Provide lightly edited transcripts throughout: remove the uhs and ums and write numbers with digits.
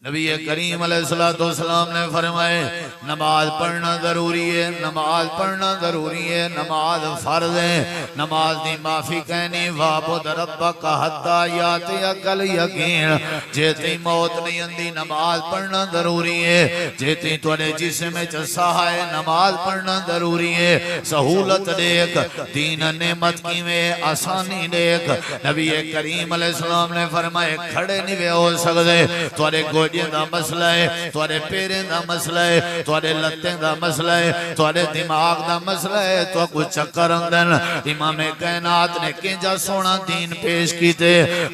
نبی کریم علیہ السلام نے فرمائے نماز پڑھنا ضروری ہے، نماز پڑھنا ضروری ہے، نماز فرض ہے، نماز دی معافی کہنی وَعْبُدْ رَبَّكَ حَتَّى يَأْتِيَكَ الْيَقِينُ جیتی موت نہیں اندی نماز پڑھنا ضروری ہے، جیتی توڑے جسم چسا ہے نماز پڑھنا ضروری ہے، سہولت دیکھ دین نعمت کی میں آسانی دیکھ نبی کریم علیہ السلام نے فرمائے کھڑے نہیں ہو سکتے توڑے گوجے دا مسئلہ ہے، توڑے پیریں دا مسئلہ ہے، توڑے لتیں دا مسئلہ ہے، توڑے دماغ دا مسئلہ ہے، تو کچھ چکر اندن امام کائنات نے کنجا سونا دین پیش کیتے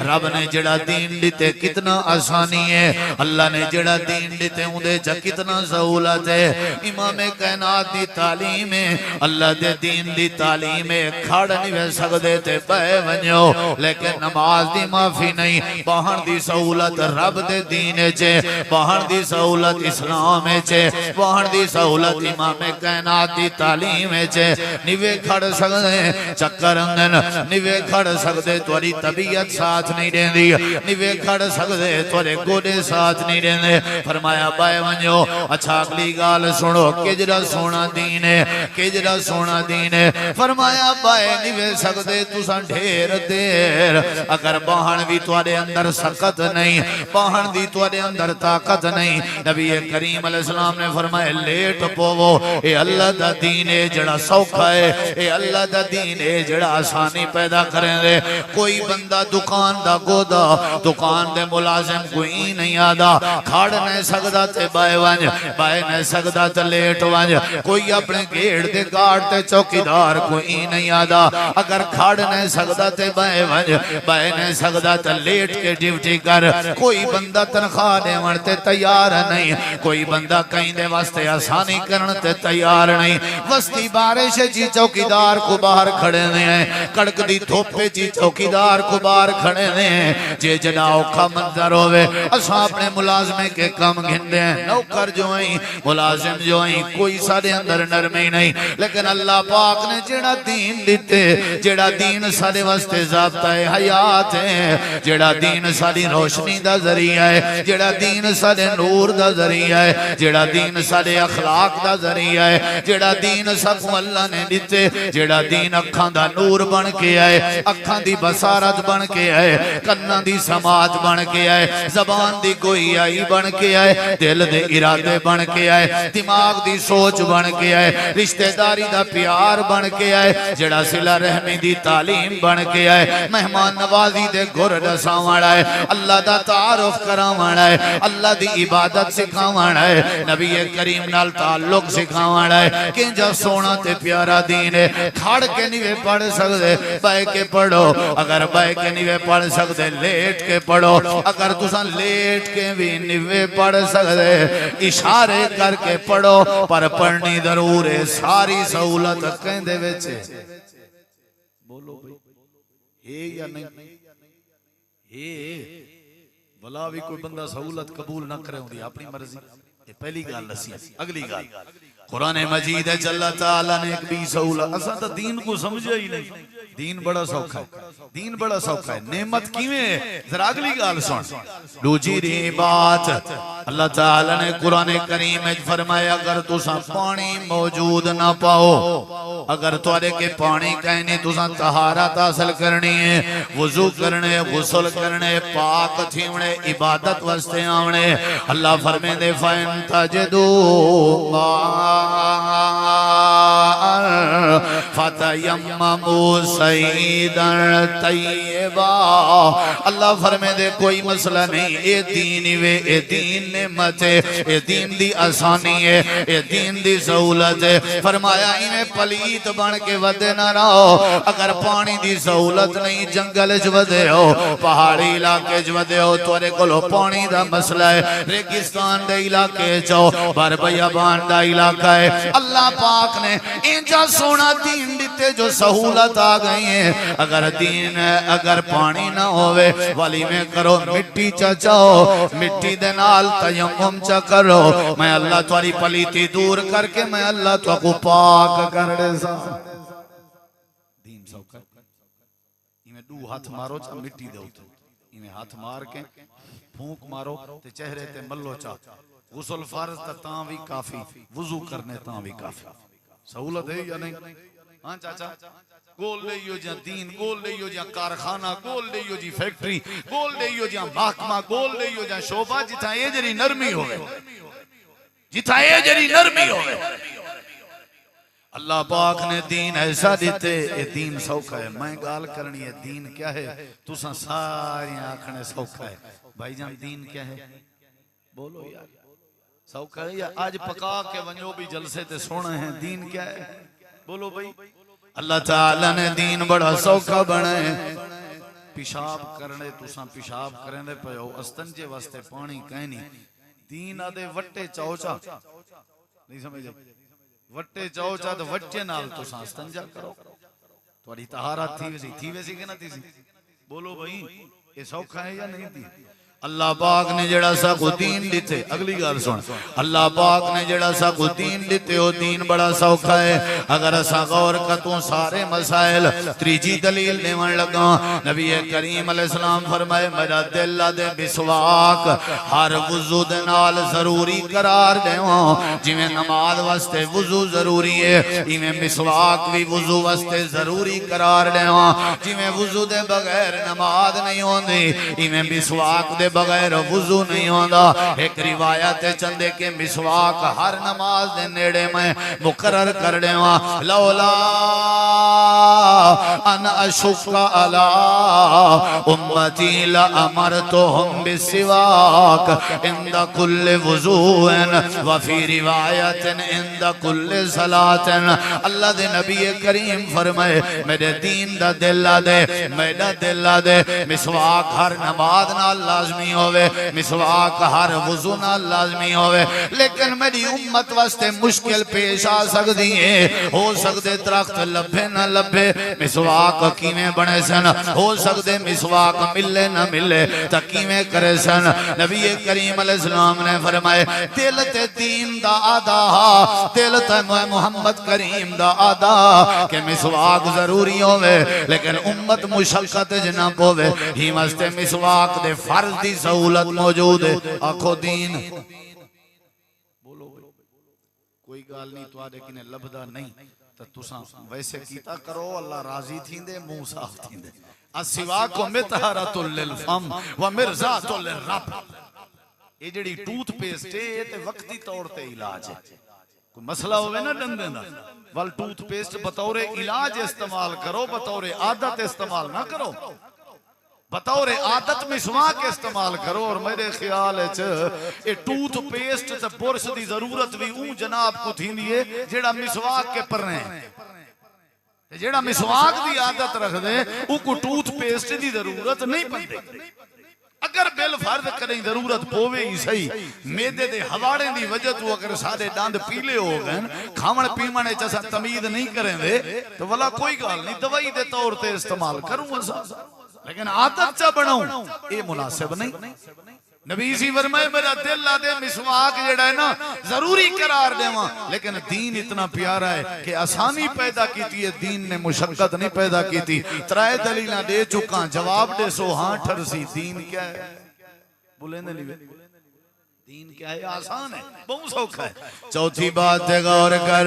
رب نے جڑا دین دیتے کتنا آسانی ہے، اللہ نے جڑا دین دیتے اندے جا کتنا سہولت ہے، امام کائنات دی تعلیم ہے، اللہ دے دین دی تعلیم ہے، کھڑ نہیں بے سکتے تھے بے ونیو لیکن نماز دی معافی نہیں، باہن دی سہولت رب دے دین چھے باہن دی سہولت اسلام چھے باہن دی سہولت امام کائنات دی تعلیم چھے نیوے کھڑ سکتے چکر انگن نیوے کھڑ سکتے توری طبیعت ساتھ نہیں دیں دی نیوے کھڑ سکتے توری گوڑے ساتھ نہیں دیں دے فرمایا بائے ونجو اچھا اگلی گال سنو کجرہ سونا دین ہے کجرہ سونا دین ہے فرمایا بائے نیوے سکتے تساں ڈھیر دیر اگر باہن بھی توارے اندر سکت نہیں باہن دی توارے اندر طاقت نہیں نبی کریم علیہ السلام نے فرمائے لیٹ پوو اے اللہ دا دین ہے جڑا سوکھا ہے اے اللہ دا دین ہے جڑا آسانی پیدا کریں دے کوئی بندہ دکان دا گودا دکان دے ملازم کوئی نہیں آدھا کھاڑ نہیں سکتا تے بائے وانج بائے نہیں سکتا تے لیٹ وانج کوئی اپنے گیڑ دے گاڑ تے چوکیدار کوئی نہیں آدھا اگر کھاڑ نہیں سکتا تے بائے وانج بائے نہیں سکتا تے لیٹ کے ڈیوٹی کر کوئی بندہ تنخواہ دے ورتے تیار نہیں کوئی بندہ کہیں دے واسطے آسانی کرنے تیار نہیں وستی بارش جی چوکیدار کو باہر کھڑے ہیں کڑک دی دھوپے جی چوکیدار کو باہر کھڑے ہیں جے جناؤ کا منظر ہوئے اساں اپنے ملازمے کے کم گھندے ہیں نوکر جو ہیں ملازم جو ہیں کوئی سارے اندر نرمی نہیں لیکن اللہ پاک نے جڑا دین دیتے جڑا دین سارے واسطے ضابطہ حیات ہے جڑا دین ساری روشنی دا ذریعہ ہے جڑا دین سارے نور دا ذریعہ ہے جڑا دین سارے اخلاق دا ذریعہ ہے جڑا دین سب اللہ نے دیتے جڑا دین اکھاں دا نور بن کے آئے اکھاں دی بصارت بن کے آئے کناں دی سماعت بن کے آئے زبان دی گوئی بن کے آئے دل دے ارادے بن کے آئے دماغ دی سوچ بن کے آئے رشتہ داری دا پیار بن کے آئے جڑا صلہ رحمی دی تعلیم بن کے آئے مہمان نوازی دے گر رساوڑا ہے اللہ دا تعارف کراوڑا ہے اللہ دی عبادت سکھاوڑا ہے نبی کریم نال تعلق سکھاوڑا ہے کہ جب سونا تے پیارا دین ہے کھڑ کے نیوے پڑھ سکتے بائے کے پڑھو اگر بائے کے نیوے پڑھ سکتے لیٹ کے پڑھو اگر تساں لیٹ کے بھی نیوے پڑھ سکتے اشارے کر کے پڑھو پر پڑھنی ضرور ہے ساری سہولت کہیں دے ویچے بولو بھئی ہے یا نہیں ہے بلا بھی کوئی بندہ سہولت قبول نہ کرے ہوندی اپنی مرضی یہ پہلی گال نسی اگلی گال قرآن مجید ہے جل تعالیٰ نے ایک بھی سہولت اساں تا دین کو سمجھا ہی نہیں دین بڑا سوکھا ہے دین بڑا سوکھا ہے نعمت کیویں ہے ذرا اگلی گال سن دوسری بات اللہ تعالیٰ نے قرآن کریم میں فرمایا اگر تساں پانی موجود نہ پاؤ اگر توارے کے پانی کہنے تساں طہارت حاصل کرنی ہے وضو کرنے غسل کرنے پاک تھیونے عبادت واسطے آونے اللہ فرمے دے فَإِن تَجِدُوا فَتَيَمَّمُوا سَعِيدًا طَيِّبًا اللہ فرمے دے کوئی مسئلہ نہیں اے دین وے اے دین نعمت ہے اے دین دی آسانی ہے اے دین دی سہولت ہے فرمایا انہیں پلیت بن کے ودے نہ رہو اگر پانی دی سہولت نہیں جنگل جودے ہو پہاڑی علاقے جودے ہو توارے کلو پانی دا مسئلہ ہے ریگستان دے علاقے چاہو بار بیابان دا علاقہ ہے اللہ پاک نے انجا سونا دین دیتے جو سہولت آ گئی ہیں اگر پانی نہ ہوئے والی میں کرو مٹی چاچاؤ مٹی دے نال تیمم چا کرو میں اللہ تواری پلیتی دور کر کے میں اللہ تو کو پاک کر دے سا دین سوکا یہ میں دو ہاتھ مارو چا مٹی دے ہوتا یہ میں ہاتھ مار کے پھونک مارو تے چہرے تے ملو چا غسل فرض تاں بھی کافی وضو کرنے تاں بھی کافی سہولت ہے یا نہیں ہاں چاچا گول لئیو جا دین گول لئیو جا کارخانہ گول لئیو جی فیکٹری گول لئیو جا محکمہ گول لئیو جا شعبہ جتھا اے جری نرمی ہوئے جتھا اے جری نرمی ہوئے اللہ پاک نے دین ایسا دیتے اے دین سوکھا ہے میں گال کرنی ہے دین کیا ہے تساں ساری آنکھنے سوکھا ہے بھائی جان دین کیا ہے بولو یار سوکھا ہے یا آج پکا کے ونجو بھی جلسے تے سونا ہے دین کیا ہے بولو بھائی اللہ تعالیٰ نے دین بڑا سوکھا بنائے پیشاب کرنے تساں پیشاب کرنے پہ ہو استنجے واسطے پانی کہنی دین آدھے وٹے چاوچا نہیں سمجھے وٹے چاوچا تو وٹے نال تساں استنجا کرو تھوڑی طہارت تھی ویسی کہ نہ تھی سی بولو بھائی یہ سوکھا ہے یا نہیں تھی اللہ پاک نے جڑا سا کو دین دیتے اگلی گال سن اللہ پاک نے جڑا سا کو دین دیتے ہو دین بڑا سوکھا ہے اگر اسا غور کتوں سارے مسائل تریجی دلیل دیون لگا نبی کریم علیہ السلام فرمائے میرا دل دے مسواک ہر وضو دے نال ضروری قرار دیواں جویں نماز واسطے وضو ضروری ہے ایویں مسواک بھی وضو واسطے ضروری قرار دیواں جویں وضو دے بغیر نماز نہیں ہوندی ایویں مسواک دے بغیر وضو نہیں ہوندا ایک روایت چندے کے مسواک ہر نماز دے نیڑے میں مقرر کر دیواں لولا ان اشق علی امتی لامرتهم بالسواک عند کل وضوء وفی روایت عند کل صلاۃ اللہ دے نبی کریم فرمائے میرے دین دا دل دے میرا دل دے مسواک ہر نماز نال لازمی ہوئے مسواک ہر وضو نال لازمی ہوئے لیکن میری امت واسطے مشکل پیش آ سکتی ہے ہو سکتے درخت لبھے نہ لبھے مسواک کیویں بنے سن ہو سکتے مسواک ملے نہ ملے تا کیویں کرے سن نبی کریم علیہ السلام نے فرمائے دل تے دین دا آدھا دل تے محمد کریم دا آدھا کہ مسواک ضروری ہوئے لیکن امت مشقت جناب ہوئے ہی واسطے مسواک دے فرض دی سہولت موجود ہے آنکھو دین بولو کوئی گال نہیں تو آدھے کنے لبدا نہیں تو تساں ویسے کیتا کرو اللہ راضی تھیں دے منہ صاف تھیں دے السواک مطہرۃ للفم ومرضات للرب یہ جڑی ٹوتھ پیسٹ ہے یہ تے وقتی طور تے علاج ہے کوئی مسئلہ ہوئے نا ڈندے نا وال ٹوتھ پیسٹ بطور علاج استعمال کرو بطور عادت استعمال نہ کرو بطور عادت مسواک استعمال کرو اور میرے خیال ہے ٹوتھ پیسٹ تے برش دی ضرورت بھی اون جناب کو تھی لیے جیڑا مسواک کے پر رہے ہیں جیڑا مسواک دی عادت رکھ دے او کو ٹوتھ پیسٹ دی ضرورت نہیں پندے اگر بل فرض کریں ضرورت پوے ہی صحیح میدے دے ہواڑے دی وجہ تو اگر سارے ڈاند پیلے ہو گئے کھامن پیمانے چسا تمید نہیں کریں دے تو والا کوئی گال نہیں دوائی دے طور تے استعمال کروں اسا لیکن عادت چا بناؤں یہ مناسب نہیں نبی سی فرمائے میرا دل دے مسواک جڑا ہے نا ضروری قرار دے وہاں لیکن دین اتنا پیارا ہے کہ آسانی پیدا کی تھی دین نے مشقت نہیں پیدا کی تھی ترائے دلیلہ دے چکا جواب دے سو ہاں ٹھرسی دین کیا ہے بولیں دے نہیں دین کیا ہے آسان ہے بہت سوکھا ہے چوتھی بات غور کر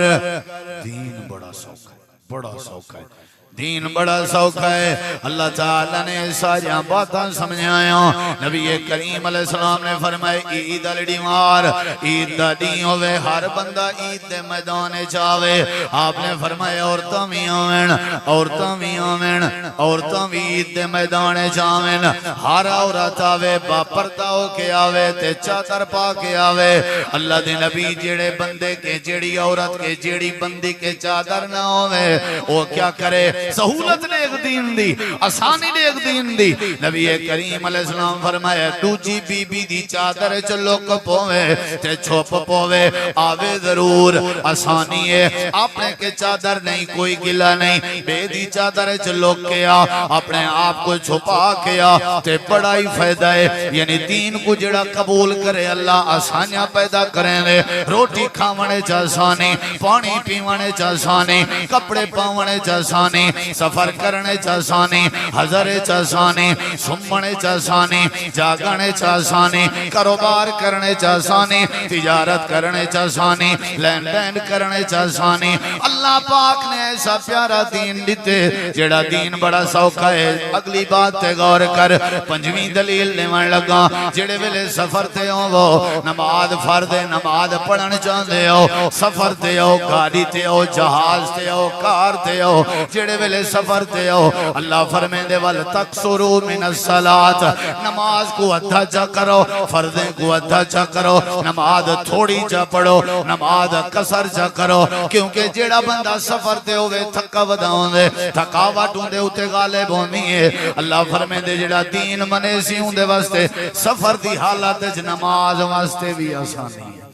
دین بڑا سوکھا ہے بڑا سوکھا ہے دین بڑا سوکھا ہے اللہ تعالیٰ نے ساری باتاں سمجھایا نبی کریم علیہ السلام نے فرمائے عید لڑی مار عید دا دین ہوئے ہر بندہ عید دے میدان چاہوے آپ نے فرمائے عورتاں بھی آمین عورتاں بھی آمین عورتاں بھی عید دے میدان چاہوین ہر عورت آوے باپردہ ہو کے آوے تے چادر پا کے آوے اللہ دے نبی جیڑے بندے کے جیڑی عورت کے جیڑی بندی کے چادر نہ ہوئے وہ کیا کرے سہولت نے ایک دین دی آسانی نے ایک دین دی نبی کریم علیہ السلام فرمایا دوجی بی بی دی چادر چلو کپوے تے چھوپ پوے آوے ضرور آسانی ہے اپنے کے چادر نہیں کوئی گلا نہیں بے دی چادر چلو کیا اپنے آپ کو چھپا کیا تے بڑا ہی فائدہ ہے یعنی دین کو جڑا قبول کرے اللہ آسانیاں پیدا کریں دے روٹی کھاونے چاسانی پانی پیوانے چاسانی کپڑے پاونے چاسانی سفر کرنے چاسانی حضر چاسانی سمنے چاسانی جاگنے چاسانی کاروبار کرنے چاسانی تجارت کرنے چاسانی لین دین کرنے چاسانی اللہ پاک نے ایسا پیارا دین دیتے جڑا دین بڑا سوکھا ہے اگلی بات تے غور کر پنجویں دلیل لیوان لگا جڑے ویلے سفر تے ہو وہ نماز فرد نماز پڑھن چاندے ہو سفر تے ہو گاڑی تے ہو جہاز تے ہو کار تے ہو جڑے ویلے سفر تے ہو اللہ فرمین دے وال تقصروا من الصلاة نماز کو ادھا چا کرو فردیں کو ادھا چا کرو نماز تھوڑی چا پڑھو نماز قصر چا کرو کیونکہ جیڑا بندہ سفر تے ہوئے تھکا وداؤں دے تھکاوٹوں دے اتے غالب ہونی ہے اللہ فرمین دے جیڑا دین منے سی ہوں دے واسطے سفر دی حالت نماز واسطے بھی آسانی ہے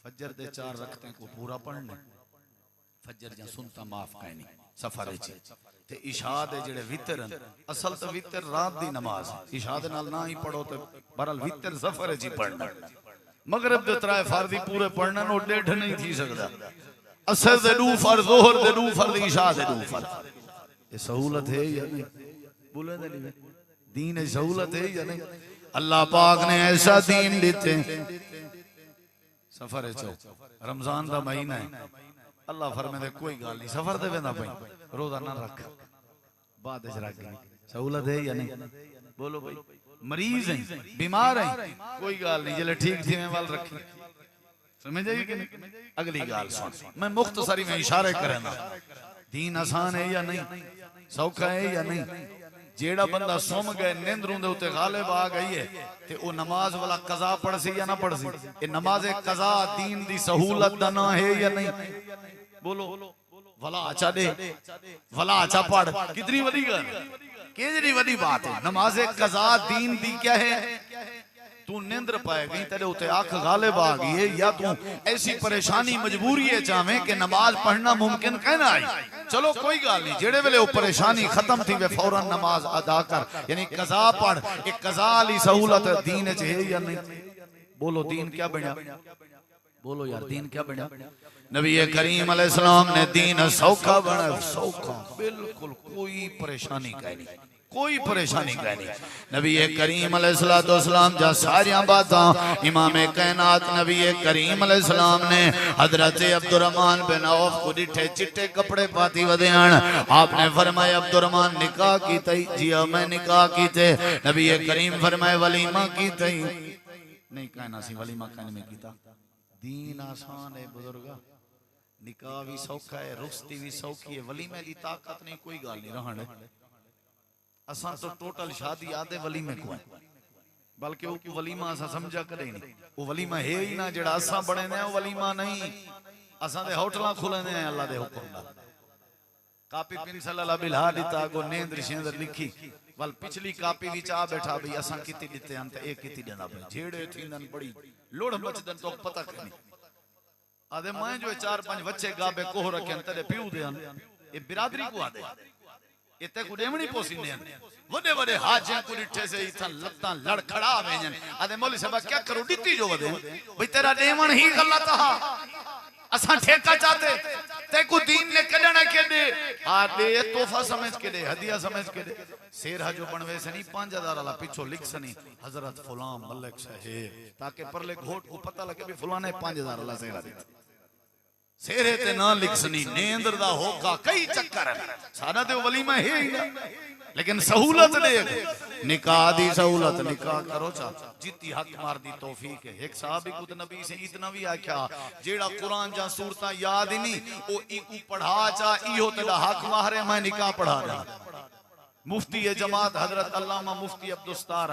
فجر دے 4 رکھتے کو پورا پڑھنے فجر جا سنتا معاف کہنی سفر ہے تے عشاء دے جڑے وطر اصل تو وطر رات دی نماز عشاء دے نال نہ ہی پڑھو تے برحال وطر سفر ہے پڑھنا مغرب دے ترائے فردی پورے پڑھنا نو ڈیڑھ نہیں تھی سکتا اثر دے دو فرد ظہر دے دو فرد عشاء دے دو فرد یہ سہولت ہے یا نہیں بولے نہیں دین سہولت ہے یا نہیں اللہ پاک نے ایسا دین دیتے سفر ہے چو رمضان دا مہینہ ہے اللہ فرمے دے کوئی گال نہیں سفر دے وینا پہیں روزہ نہ رکھ بعد اچھ رکھ گئی سہولت ہے یا نہیں بولو بھائی مریض ہیں بیمار ہیں کوئی گال نہیں جلے ٹھیک تھی میں وال رکھی سمجھ جائے کہ نہیں اگلی گال سن میں مختصری میں اشارے کرنا دین آسان ہے یا نہیں سوکھا ہے یا نہیں جیڑا بندہ سوم گئے نیندروں دے ہوتے غالب آ گئی ہے تے او نماز والا قضا پڑھ سی یا نہ پڑھ سی یہ نماز قضا دین دی سہولت دنا ہے یا نہیں بولو ولا اچھا دے ولا اچھا پڑھ کتنی وڈی گل کتنی وڈی بات ہے نماز قضا دین دی کیا ہے تو نیندر پائے گئی تیرے ہوتے آنکھ غالب آ گئی ہے یا تو ایسی پریشانی مجبوری ہے چاہمیں کہ نماز پڑھنا ممکن کہنا آئی چلو کوئی گال نہیں جیڑے ویلے وہ پریشانی ختم تھی وہ فوراً نماز ادا کر یعنی قضا پڑھ ایک قضا علی سہولت دین چاہے یا نہیں بولو دین کیا بنیا بولو یار دین کیا بنیا نبی کریم علیہ السلام نے دین سوکھا بنا سوکھا بالکل کوئی پریشانی کہنی کوئی پریشانی کہنی نبی کریم علیہ السلام جا ساریاں باتاں امام کائنات نبی کریم علیہ السلام نے حضرت عبدالرحمن بن عوف کو ڈٹھے چٹے کپڑے پاتی ودیان آپ نے فرمایا عبدالرحمن نکاح کی تھی جی میں نکاح کی تھے نبی کریم فرمائے ولیمہ کی تھی نہیں کہنا سی ولیمہ کہنے میں کیتا دین آسان ہے بزرگا نکاح بھی سوکھا ہے رخصتی بھی سوکھی ہے ولیمہ دی طاقت نہیں کوئی گال نہیں رہاں ہے اساں تو ٹوٹل شادی آدھے ولیمے کو ہیں بلکہ وہ ولیمہ اساں سمجھا کرے نہیں وہ ولیمہ ہے ہی نہ جڑا اساں بڑے نے وہ ولیمہ نہیں اساں دے ہوٹلاں کھلے نے اللہ دے حکم دا کاپی پنسل اللہ بلہا دیتا گو نیند رشیندر لکھی وال پچھلی کاپی وچ آ بیٹھا بھی اساں کتی دیتے ہیں تے ایک کتی دینا پہ جھیڑے تھیندن بڑی لوڑ بچدن تو پتہ کرنی آدھے مائیں جو 4-5 بچے گابے کوہ رکھیں تیرے پیو دے ہیں یہ برادری کو آدھے یہ تے کو ڈیمنی پوسی نہیں ہیں وڈے وڈے حاجیں کو ڈٹھے سے اتھا لگتاں لڑ کھڑا میں ہیں آدھے مولی صاحبہ کیا کرو ڈٹی جو ودے بھئی تیرا ڈیمن ہی غلط ہا اساں ٹھیکہ چاہتے تے کو دین نے کڈنا کے دے آدھے توفہ سمجھ کے دے ہدیہ سمجھ کے دے سیرہ جو بنوے سے نہیں 5000 اللہ پیچھو لکھ سنی حضرت فلان ملک صاحب تاکہ پرلے گھوٹ کو پتہ لگے بھی فلان نے 5000 اللہ سیرہ دیتا سیرے تے نہ لکھ سنی نیندر دا ہوگا کئی چکر ہے سارا دے ولیمہ ہے ہی نا لیکن سہولت دے نکاح دی سہولت نکاح کرو چاہتا جتی حق مار دی توفیق ہے ایک صحابی کو نبی سے اتنا بھی آکھا جیڑا قرآن جا صورتاں یاد ہی نہیں او ایکو پڑھا چاہ ایہو تیڑا حق مارے میں نکاح پڑھا جا مفتی جماعت حضرت علامہ مفتی عبدالستار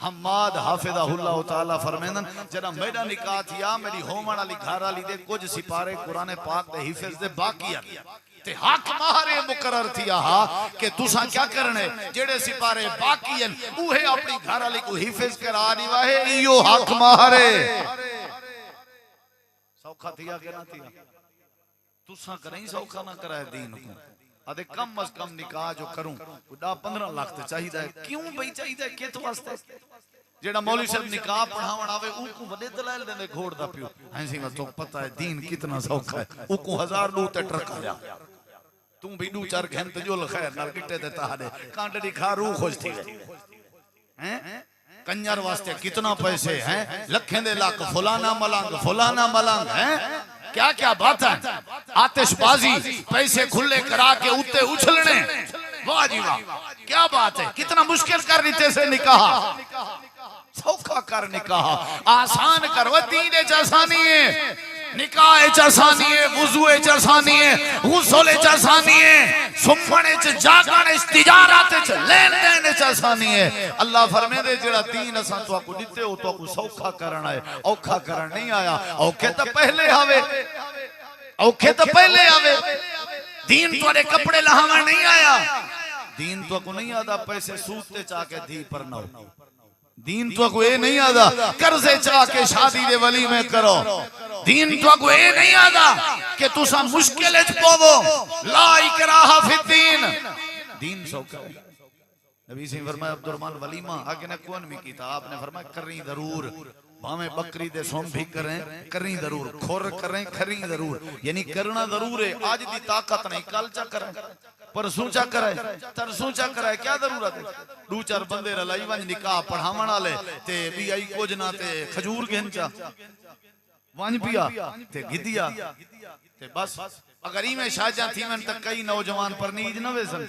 حماد حافظہ اللہ تعالیٰ فرمیندن جنہا میرا نکاح تھیا میری ہومن علی گھارا لی دے کچھ سپارے قرآن پاک دے حفظ دے باقی تے حق مہارے مقرر تھیا ہا کہ تساں کیا کرنے جڑے سپارے باقی ہیں اوہے اپنی گھارا لی کو حفظ کرا دیوا ہے ایو حق مہارے سوکھا تھیا کہ نہ تھیا تساں کریں سوکھا نہ کرائے دین کو آدھے کم از کم نکاح جو کروں 10-15 لاکھ تے چاہی دا ہے کیوں بھئی چاہی دا ہے کیت واسطے جیڑا مولوی صاحب نکاح پڑھاون آوے او کو وڈے دلائل دیندے گھوڑ دا پیو ہن سی میں تو پتہ ہے دین کتنا سوکھا ہے او کو 1000 لو تے ٹرک آیا توں بھی دو چار گھنٹے جو خیر نال گٹے تے تہاڈے کانڈڑی کھا روح خوش تھی گئی ہیں کنجر واسطے کتنا پیسے ہیں لکھیں دے لاکھ فلانا ملنگ ہیں کیا کیا بات ہے آتش بازی پیسے کھلے کرا کے اتے اچھلنے واہ جی واہ کیا بات ہے کتنا مشکل کر دیتے سے نکاح سوکھا کر نکاح آسان کر وہ دین آسانی ہے نکاح آسانی ہے وضو آسانی ہے غسل آسانی ہے سمن جاگن تجارت لین دین آسانی ہے اللہ فرمائے دے جڑا دین اساں تو کو دتے ہو تو کو سوکھا کرنا ہے اوکھا کرن نہیں آیا اوکھے تو پہلے آوے دین تو کپڑے لہاویں نہیں آیا دین تو کو نہیں آدا پیسے سودتے چاہ کے دھی پر نہ دین تو کو اے نہیں آدا قرضے چاہ کے شادی دے ولی میں کرو دین تو کو اے نہیں آدا کہ تسا مشکل اچ پوو لا اکراہ فی الدین دین سوکھا ہے نبی سے فرمایا عبد الرحمن ولیمہ آگے نے کون بھی کیتا آپ نے فرمایا کریں ضرور بھامیں بکری دے سوم بھی کریں ضرور کھور کریں کھریں ضرور یعنی کرنا ضرور ہے آج دی طاقت نہیں کل چا کریں پرسوں چا کریں ترسوں چا کریں کیا ضرورت ہے دو چار بندے رلائی وانج نکاح پڑھاونا لے تے بھی آئی کوجنا تے خجور گھنچا وانج پیا تے گھدیا تے بس اگر ہی میں شاہجہاں تھی من تک کئی نوجوان پر نیج نہ ویسن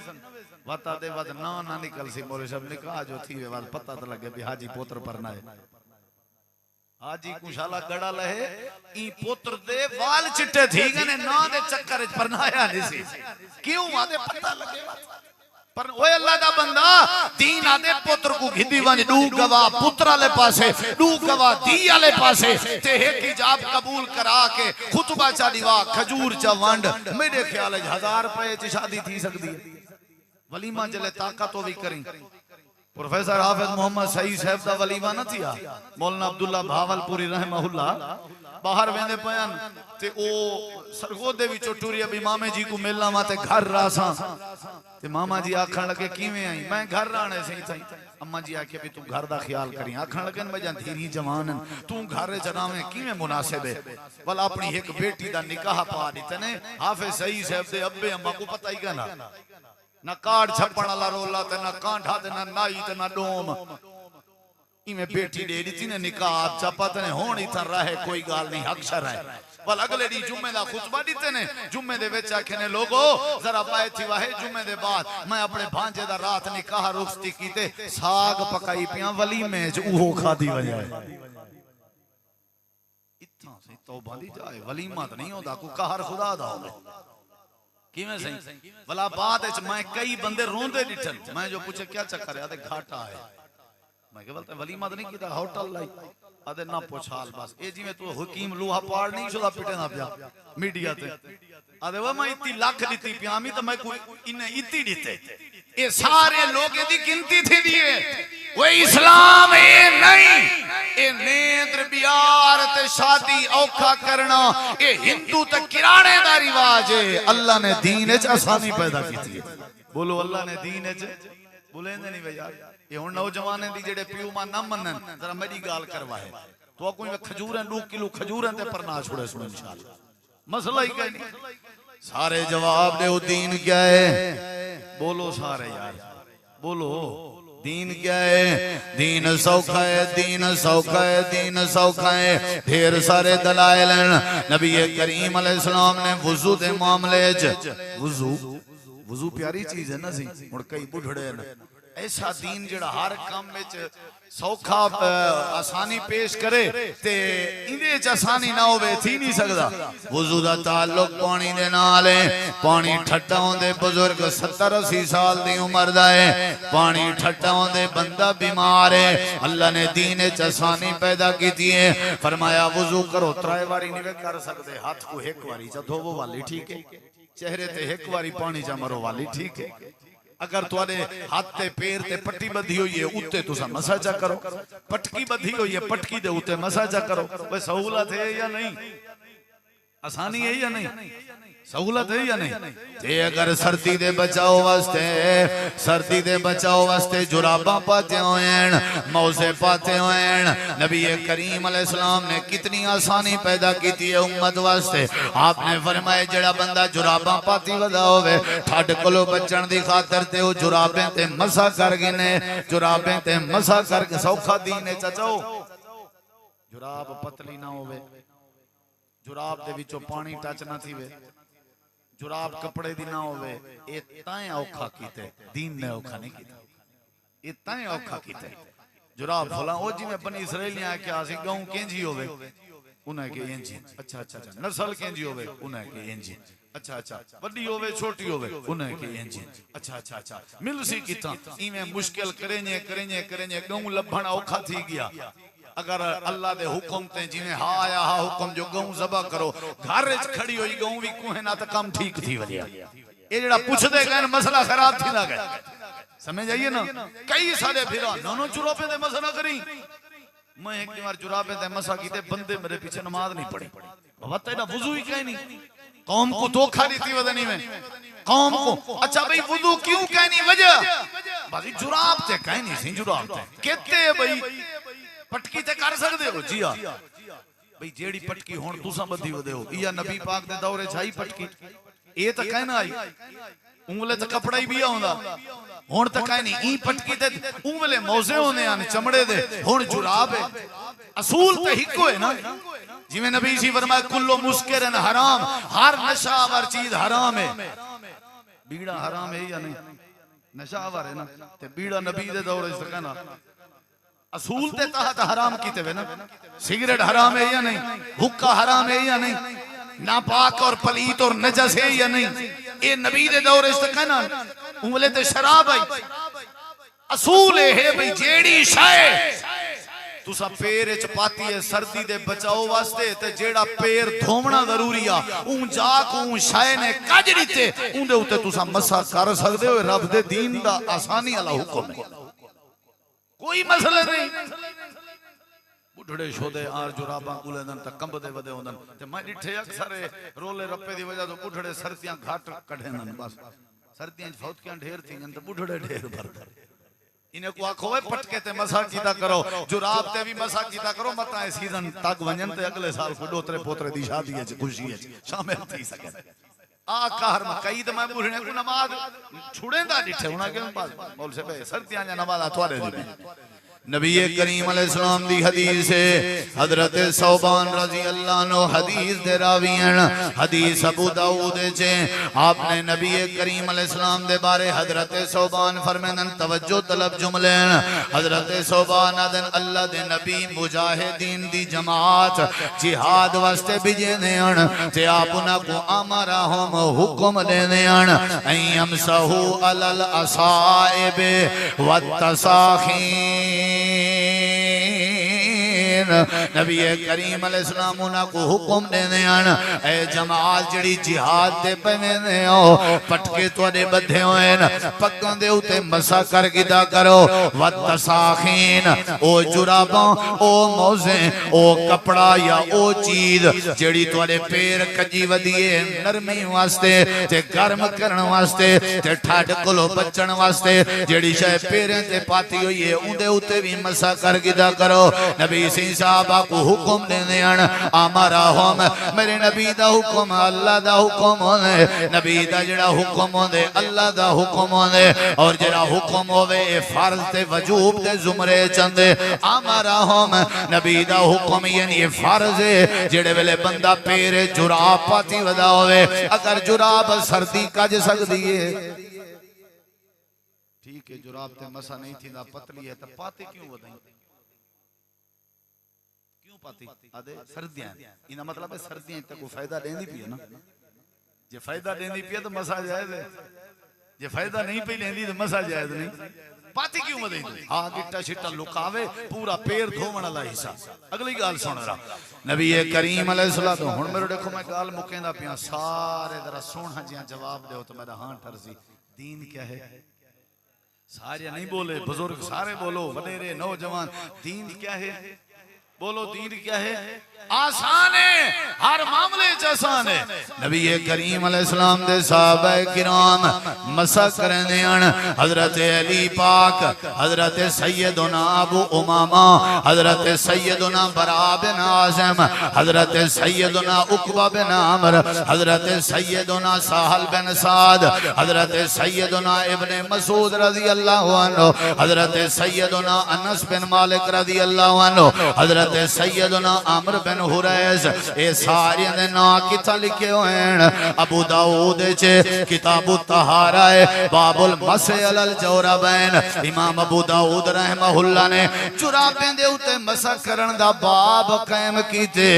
وطا دے ود نہ نکل سی مولے شب نکاح جو تھی وے پتہ تو لگے بھی حاجی پوتر پر نہ ہے حاجی کو شالا گڑا لہے این پوتر دے وال چٹے تھی گنے نا دے چکر پر نہ آیا نہیں سی کیوں آدھے پتہ لگے پر اوے اللہ دا بندہ دین آدھے پوتر کو گھدی وانج دو گواہ پترہ لے پاسے دو گواہ دیا لے پاسے تے ایک حجاب قبول کرا کے خطبہ چا دیوا کھجور چا وانڈ میرے خیال ہے 1000 روپے چی شادی تھی سکتی ہے ولیمہ جلے طاقت ہو بھی کریں پروفیسر حافظ محمد سعید صاحب دا ولیمہ نہ تھیا مولانا عبداللہ بھاول پوری رحمہ اللہ باہر ویندے پیان تے او سرگودے وچوں ٹوری اب امام جی کو ملنا وا تے گھر راساں تے ماما جی آکھن لگے کیویں آئی میں گھر رانے سے تھئی اما جی آکھے بھی تو گھر دا خیال کریں آکھن لگے میں جان دھیری جوان تو گھر جناویں کیویں مناسب ہے بل اپنی ایک بیٹی دا نکاح پا دیتے نے حافظ سعید صاحب دے ابے اما کو پتہ ہی کنا نہ کارڈ چھپن والا رولا تے نہ کانٹھا تے نہ نائی تے نہ ڈوم میں بیٹی دے دیتی نے نکاح آپ چاپا تے نے ہونی تھا رہے کوئی گال نہیں حق شر ہے بل اگلے دی جمعے دا خطبہ دیتے نے جمعے دے وچ کہنے لوگو ذرا پائے تھی واہے جمعے دے بعد میں اپنے بھانجے دا رات نکاح رخصتی کیتے ساگ پکائی پیاں ولیمے چ اوہو کھادی وجہ اتنا سے توبہ دی جائے ولیمہ تے نہیں ہوندا کو قہر خدا دا ہوے کیویں صحیح بلا بعد وچ میں کئی بندے روندے ڈٹھن میں جو پوچھے کیا چکر ہے تے گھاٹا ہے میں کہ بولتا ولیمہ نہیں کیتا ہوٹل لائی آدھے نہ پوچھال بس اے جی میں تو حکیم لوہا پاڑ نہیں شدہ پیٹے نہ پیا میڈیا تے آدھے وہ میں اتی لاکھ دیتی پیامی تو میں کوئی انہیں اتی دیتے اے سارے لوگ دی گنتی تھی دیئے وہ اسلام اے نہیں اے نیندر بیار تے شادی اوکھا کرنا اے ہندو تے کرانے دا رواج ہے اللہ نے دین اچ آسانی پیدا کی تھی بولو اللہ نے دین اچ بولیں دے نہیں بھائی یہ ہن نوجوانے دی جڑے پیو ماں نہ منن ذرا میری گال کروائے تو کوئی کھجوریں 2 کلو کھجوریں تے پر نہ چھوڑے سو انشاءاللہ مسئلہ ہی کوئی نہیں سارے جواب دے دین کیا ہے بولو سارے یار بولو دین کیا ہے دین سوکھا ہے دین سوکھا ہے دین سوکھا ہے ڈھیر سارے دلائل ہیں نبی کریم علیہ السلام نے وضو دے معاملے وضو پیاری چیز ہے نا سی اور کئی بڑھڑے ہیں ایسا دین جڑا ہر کام میں سوکھا آسانی پیش کرے تے اندے چ آسانی نہ ہوے تھی نہیں سکدا وضو دا تعلق پانی دے نال ہے پانی ٹھٹا ہوندے بزرگ 70-80 سال دی عمر دا ہے پانی ٹھٹا ہوندے بندہ بیمار ہے اللہ نے دین چ آسانی پیدا کیتی ہے فرمایا وضو کرو 3 واری نہیں کر سکتے ہاتھ کو ایک واری چ دھوو والی ٹھیک ہے چہرے تے ایک واری پانی چ مرو والی ٹھیک ہے اگر تواڈے ہاتھ تے پیر تے پٹی بدھی ہوئی ہے اوتے تساں مساجا کرو پٹکی بدھی ہوئی ہے پٹکی دے اوتے مساجا کرو وہ سہولت ہے یا نہیں آسانی ہے یا نہیں سہولت ہے یا نہیں؟ جے اگر سردی دے بچاؤ واسطے جراباں پاتے ہوئیں، موزے پاتے ہوئیں، نبی کریم علیہ السلام نے کتنی آسانی پیدا کی تھی امت واسطے. آپ نے فرمائے جڑا بندہ جراباں پاتی ودا ہوئے ٹھڈ کولو بچن دی خاطر تے وہ جرابیں تے مسا کر گنے، جرابیں تے مسا کر کے سوکھا دینے چچو. جراب پتلی نہ ہوئے، جراب دے وچوں پانی ٹچ نہ تھی وے، جراب کپڑے دی نہ ہوئے، اے تائیں اوکھا کیتے دین نے اوکھا نہیں کیتا. اے تائیں اوکھا کیتے جراب فلاں او جی میں بنی اسرائیل نے آکے آسی گاؤں کینجی ہوئے انہیں کہ انجی اچھا نسل کینجی ہوئے انہیں کہ انجی اچھا وڈی ہوئے چھوٹی ہوئے انہیں کہ انجی اچھا مل سی کیتا ایمیں مشکل کریں گاؤں لبھنا اوکھا تھی گیا. اگر اللہ دے حکم تے جنہیں ہاں آیا ہاں حکم جو گاؤں زبا کرو گھارج کھڑی ہوئی گاؤں بھی کوہیں نہ تکم ٹھیک تھی ولیا. یہ جڑا پوچھ دے گئے مسئلہ خراب تھی نہ گئے سمجھ آئیے نا. کئی سارے پھرا نونوں جرابے دے مسئلہ کریں. میں ایک بار جرابے دے مسئلہ کیتے بندے میرے پیچھے نماز نہیں پڑھی. بابا تینا وضو ہی کہیں نہیں. قوم کو دھوکھا دی تھی ودنی میں قوم کو. اچھا بھئی وضو کیوں کہیں نہیں وجہ بازی جراب تے کہیں نہیں سی جراب تے کہتے ہیں بھئی پٹکی تے کر سکتے ہو. جی ہاں بھئی جیڑی پٹکی ہون تُساں بدھی ودے ہو یا نبی پاک دے دورے چھائی پٹکی اے تا کہنا آئی انگلے تا کپڑا ہی بھی آؤں دا ہون تا کہنی این پٹکی تے انگلے موزے ہونے آنے چمڑے دے ہون جراب ہے. اصول تے ہکو ہے نا جی میں نبی سی فرمائے کلو مسکرن حرام، ہر نشاور چیز حرام ہے. بیڑا حرام ہے یا نہیں؟ نشاور ہے نا تے بیڑا نبی دے دورے سے کہنا اصول تے تحت حرام کیتے ہوئے نا. سگریٹ حرام ہے یا نہیں؟ حکا حرام ہے یا نہیں؟ ناپاک اور پلیت اور نجس ہے یا نہیں؟ اے نبی دے دور اس تک کہنا انگلے تے شراب آئی. اصول ہے بھئی جیڑی شائے تو سا پیر چپاتی ہے سردی دے بچاؤ واسطے تے جیڑا پیر دھومنا ضروری ہے اون جاک اون شائے نے کجری تے اون دے ہوتے تو سا مسا کر سکتے ہوئے رب دے دین دا آسانی اللہ حکم ہے. کوئی مسئلہ نہیں. بڑھڑے شودے آر جراباں کولے دن تا کمب دے ودے ہوندن تے میں ڈٹھے اکثر رولے رپے دی وجہ تو بڑھڑے سردیاں گھاٹ کڑھے نن بس سردیاں فوتکیاں ڈھیر تھی تے بڑھڑے ڈھیر بھر انہیں کو آکھو ہے پٹکے تے مسا کیتا کرو جراب تے بھی مسا کیتا کرو مطا ہے سیزن تک ونجن تے اگلے سال کو ڈوترے پوترے دی شادی ہے خوشی ہے شامل تھی سکے. آکار مکئی تے میں بڑھنے کو نماز چھوڑیں دا ڈٹھے ہونا کہ پاس مول سے بے سردیاں جا نماز آتوارے دی میں. نبی کریم علیہ السلام دی حدیث ہے حضرت صوبان رضی اللہ عنہ حدیث دے راویین حدیث ابو داؤد چھے. آپ نے نبی کریم علیہ السلام دے بارے حضرت صوبان فرمیدن توجہ طلب جملین. حضرت صوبان دن اللہ دے نبی مجاہدین دی جماعت جہاد واسطے بجے دیان تے آپنا کو آمارا ہم حکم دے دیان این امسہو علی الاسائب والتساخین. نبی کریم علیہ السلام انہاں کو حکم دے دیان اے جماعت جڑی جہاد دے پہنے دے ہو پٹکے توڑے بدھے ہوئے پکاں دے ہوتے مسا کر گدا کرو. والتساخین او جراباں او موزیں او کپڑا یا او چیز جڑی توڑے پیر کجی ودیے نرمی واسطے تے گرم کرن واسطے تے ٹھاڈ کلو بچن واسطے جڑی شے پیریں تے پاتی ہوئی ہے اندے ہوتے بھی مسا کر گدا کرو. نبی سی صحابہ کو حکم دے دیان آمارا ہم میرے نبی دا حکم اللہ دا حکم ہونے نبی دا جڑا حکم ہونے اللہ دا حکم ہونے اور جڑا حکم ہونے فرض تے وجوب تے زمرے چندے آمارا ہم نبی دا حکم یعنی فرض ہے جڑے ویلے بندہ پیرے جراب پاتی ودا ہوئے اگر جراب سردی کج سکتی ہے ٹھیک ہے جراب تے مسا نہیں تھی دا پتلی ہے تا پاتے کیوں ودائیں پاتی آدھے سردیاں انہا مطلب ہے سردیاں تک وہ فائدہ دیں دی پی ہے نا جے فائدہ دیں دی پی ہے تو مسا جائز ہے جے فائدہ نہیں پی لیں دی تو مسا جائز نہیں. پاتی کیوں مدیں دی ہاں گٹا شٹا لکاوے پورا پیر دھومن اللہ حصہ. اگلی گال سن رہا نبی کریم علیہ السلام ہون میرے دیکھو میں گال مکین دا پیاں سارے درہ سونہ جیاں جواب دے ہو تو میرا ہاں ٹھرزی دین کیا ہے سارے نہیں بولے بزرگ سارے بولو وڈیرے نوجوان دین کیا ہے بولو دین کیا ہے آسان ہے، ہر معاملے چ آسان ہے۔ نبی کریم علیہ السلام دے صحابہ کرام مسح کرنے ان حضرت علی پاک، حضرت سیدنا ابو امامہ، حضرت سیدنا براء بن عازم، حضرت سیدنا عقبہ بن عامر، حضرت سیدنا سہل بن سعد، حضرت سیدنا ابن مسعود رضی اللہ عنہ، حضرت سیدنا انس بن مالک رضی اللہ عنہ، حضرت سیدنا عمر بن حریث، اے سارے دے نام کتھا لکھے ہوئے ہیں؟ ابو داؤد چے کتاب الطہارہ باب المسح علی الجوربین، امام ابو داؤد رحمہ اللہ نے جرابیں دے اتے مسح کرن دا باب قائم کیتے۔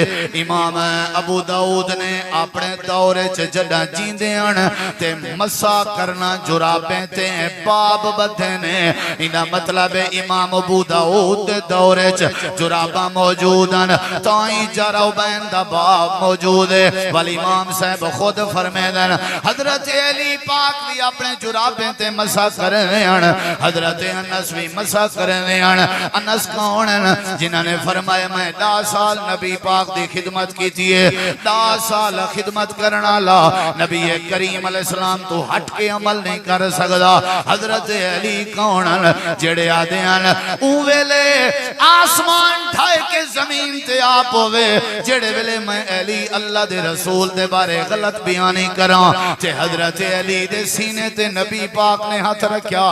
امام ابو داؤد نے اپنے دورے چے جڑا جیندے ہیں تے مسح کرنا جرابیں تے باب بدھے نے، انہا مطلب امام ابو داؤد دے دورے چے جرابہ موجود ہیں، تائیں جراؤ بین دا باب موجود ہے۔ والی امام صاحب خود فرمیدن حضرت علی پاک بھی اپنے جرابیں تے مسح کرنے ہیں، حضرت انس بھی مسح کرنے ہیں۔ انس کون ہیں؟ جنہوں نے فرمایا میں 10 سال نبی پاک دی خدمت کی تھی، 10 سال خدمت کرنا لا نبی کریم علیہ السلام تو ہٹ کے عمل نہیں کر سکتا۔ حضرت علی کون ہیں؟ جڑے آدھے ہیں اوے لے آسمان ڈھائے کے زمین تے آپ ہوئے، جڑے ویلے میں علی اللہ دے رسول دے بارے غلط بیانی کران تے حضرت علی دے سینے تے نبی پاک نے ہاتھ رکھیا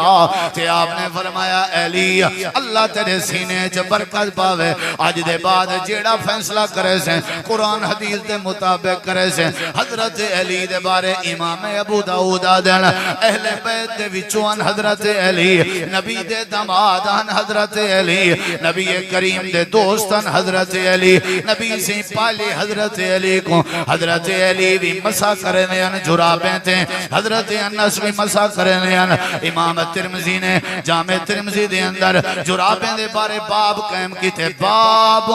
تے آپ نے فرمایا علی اللہ تیرے سینے چ برکت پاوے، آج دے بعد جیڑا فیصلہ کرے سے قرآن حدیث دے مطابق کرے سے۔ حضرت علی دے بارے امام ابو داؤد آدن اہل بیت دے وچوان حضرت علی، نبی دے دمادان حضرت علی، نبی کریم دے دوستان حضرت علی، نبی سے پالے حضرت علی کو، حضرت علی بھی مسح کرنے ان جرابیں تھے، حضرت انس بھی مسح کرنے ان۔ امام ترمذی نے جامع ترمذی دے اندر جرابیں دے بارے باب قائم کی تھے، باب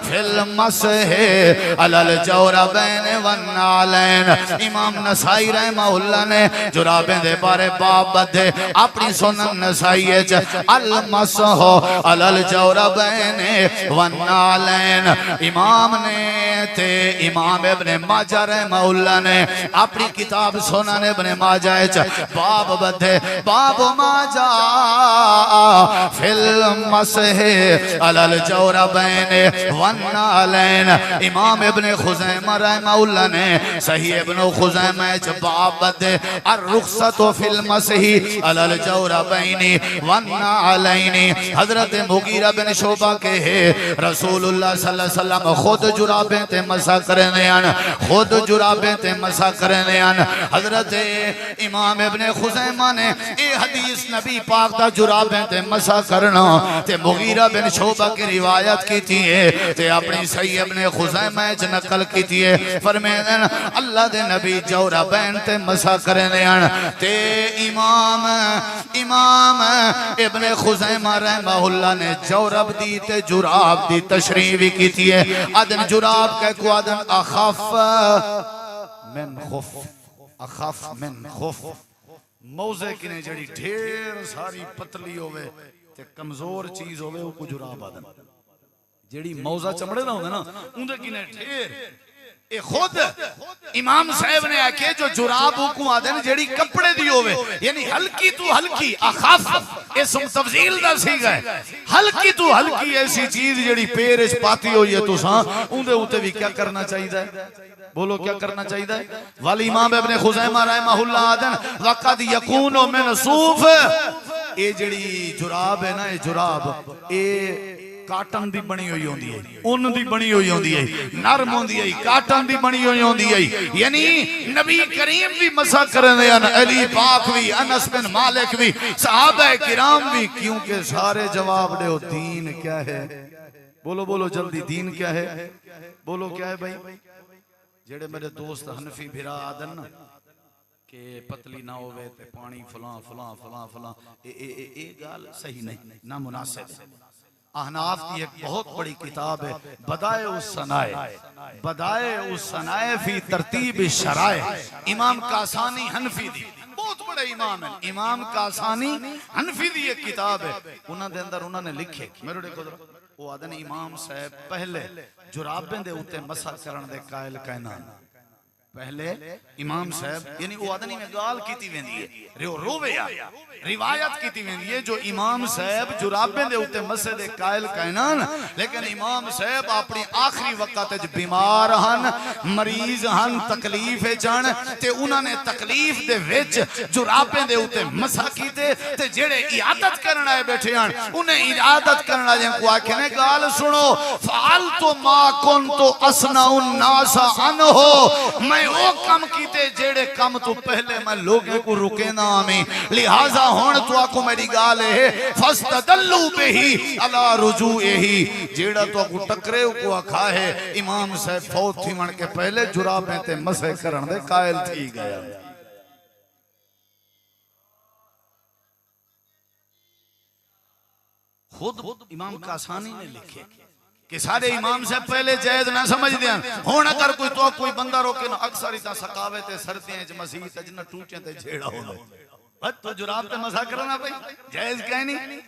فی المسح علی الجوربین والنعلین۔ امام نسائی رحمہ اللہ نے جرابیں دے بارے باب بدھے اپنی سنن نسائی المسح علی الجوربین والنعلین۔ امام نے تے امام ابن ماجہ رحمہ اللہ نے اپنی کتاب سنن ابن ماجہ باب بدھے باب ماجہ فی المسح علی الجوربین والنعلین۔ امام ابن خزیمہ رحمہ اللہ نے صحیح ابن خزیمہ باب بدھے الرخصت فی المسح علی الجوربین والنعلین۔ حضرت مغیرہ بن شعبہ کے رسول اللہ صلی اللہ علیہ وسلم خود جرابیں تے مسح کرنے آن، خود جرابیں تے مسح کرنے آن۔ حضرت امام ابن خزیمہ نے اے حدیث نبی پاک دا جرابیں تے مسح کرنا تے مغیرہ بن شعبہ کی روایت کی تھی تے اپنی صحیح ابن خزیمہ نقل کی تھی، فرمیدن اللہ دے نبی جوربین تے مسح کرنے آن تے امام ابن خزیمہ رحمہ اللہ نے جورب دی تے جراب دی تشریح بھی کی تھی ہے۔ آدن جراب کہہ کو آدن اخف من خف، اخف من خف، موزے کی نے جڑی ڈھیر ساری پتلی ہوئے تے کمزور چیز ہوئے وہ کو جراب آدن، جڑی موزہ چمڑے نہ ہوئے نا اندھے کی نے ڈھیر اے خود امام صاحب نے آکے جو جراب کو آدن جڑی کپڑے دی ہوئے، یعنی ہلکی تو ہلکی، اخف اسم تفضیل دا سی گئے، ہلکی تو ہلکی ایسی چیز جڑی پیرش پاتی ہوئی ہے تو ساں اندھے ہوتے بھی کیا کرنا چاہیے ہے؟ بولو کیا کرنا چاہیے ہے؟ والی امام ابن خزیمہ رحمہ اللہ آدن وقد یکون من صوف، اے جڑی جراب ہے نا، اے جراب اے کاٹن دی بنی ہوئی ہوندی ہے، ان دی بنی ہوئی ہوندی ہے، نرم ہوندی ہے، کاٹن دی بنی ہوئی ہوندی ہے، یعنی نبی کریم بھی مسح کرنے ہیں، علی پاک بھی، انس بن مالک بھی، صحابہ کرام بھی، کیونکہ سارے جواب دے ہو دین کیا ہے؟ بولو بولو جلدی، دین کیا ہے؟ بولو کیا ہے بھائی؟ جڑے میرے دوست حنفی بھرا آدن نا کہ پتلی نہ ہوئے تے پانی فلان فلان فلان فلان، اے گال صحیح نہیں، نہ مناسب ہے۔ احناف کی ایک بہت بڑی کتاب ہے بدائع الصنائع، بدائع الصنائع فی ترتیب الشرائع، امام کاسانی حنفی دی، بہت بڑے امام ہیں، امام کاسانی حنفی دی ایک کتاب ہے، انہوں نے اندر انہوں نے لکھے، میرے دیکھو ذرا وہ آدھن امام صاحب پہلے جرابیں دے اوتے مسح کرن دے قائل کہنا پہلے امام صاحب یعنی وہ آدھنی میں گال کیتی ویندی ہے رویا روایت کیتی ویندی ہے جو امام صاحب جرابیں دے اوتے مسح دے قائل کہنا لیکن امام صاحب اپنی آخری وقت بیمار ہن مریض ہن تکلیف جان تے انہاں نے تکلیف دے وچ جرابیں دے اوتے مسح کیتے تے جڑے عیادت کرن آئے بیٹھے ہن انہیں عیادت کرن آئے کو آکھے نے گال سنو فعلتو ما کنتو اسنع الناس عنہ میں او کم کیتے جیڑے کم تو پہلے میں لوگوں کو رکے نہ آمیں لہذا ہون تو آکو میری گالے ہے فاستدلو بہی علا رجوعہی جیڑا تو آکو ٹکرے کو آکھا ہے امام صاحب فوت تھی من کے پہلے جرابیں تے مسح کرن دے قائل تھی گیا خود امام قاسانی نے لکھے کہ سارے امام سے پہلے جائز نہ سمجھ دیا ہون اگر کوئی تو کوئی بندہ روکے نہ اکثر اتنا سکاوے تے سردیں اچ مسیح تے جنہ ٹوٹیں تے جھیڑا ہونا بس تو جراب تے مسا کرنا بھائی جائز کہیں نہیں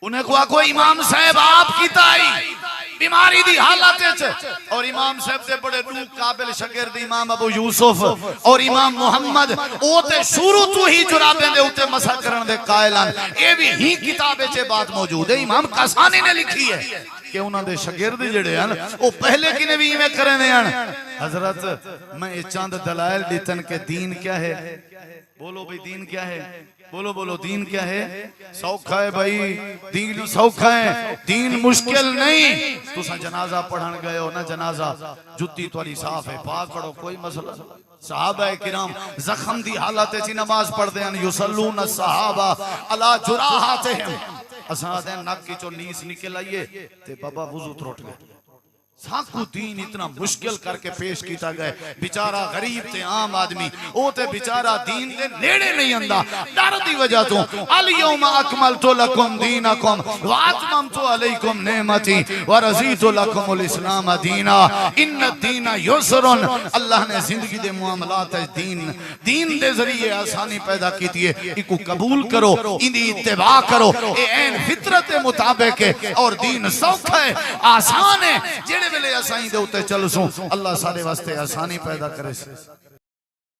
انہیں کو کوئی امام صاحب آپ کی تائی بیماری دی حالت اچ اور امام صاحب دے بڑے دو قابل شاگرد امام ابو یوسف اور امام محمد او تے شروع تو ہی جرابیں دے اوتے مسا کرن دے قائلان اے بھی ہی کتاب اچ بات موجود ہے امام قاسانی نے لکھی ہے کہ انہاں دے شاگرد جڑے ہیں وہ پہلے کی نے بھی میں کرنے ہیں حضرت میں یہ چاند دلائل دیتن کہ دین کیا ہے بولو بھئی دین کیا ہے بولو دین کیا ہے سوکھا ہے بھائی دین سوکھا ہے دین مشکل نہیں تو سا جنازہ پڑھن گئے ہو نہ جنازہ جتی تواری صاف ہے پاک پڑھو کوئی مسئلہ صحابہ کرام زخم دی حالت چی نماز پڑھ دیں یسلون الصحابہ علی جراحاتہم اسادیں نک کی چو نیس نکل آئیے تے بابا وضو تروٹ گئے ساکو دین اتنا مشکل کر کے پیش کیتا گئے بیچارہ غریب تے عام آدمی او تے بیچارہ دین دے نیڑے نہیں اندہ ڈر دی وجہ تو الیوم اکملتو لکم دینکم واتممتو علیکم نعمتی ورزیتو لکم الاسلام دینا ان الدین یسرن اللہ نے زندگی دے معاملات دین دے ذریعے آسانی پیدا کیتی ہے ایک کو قبول کرو اندی اتباع کرو اے این فطرت مطابق ہے اور دین سوکھا ہے آسان ہے جڑے ویلے آسانی دے ہوتے چل سوں اللہ سارے واسطے آسانی پیدا کرے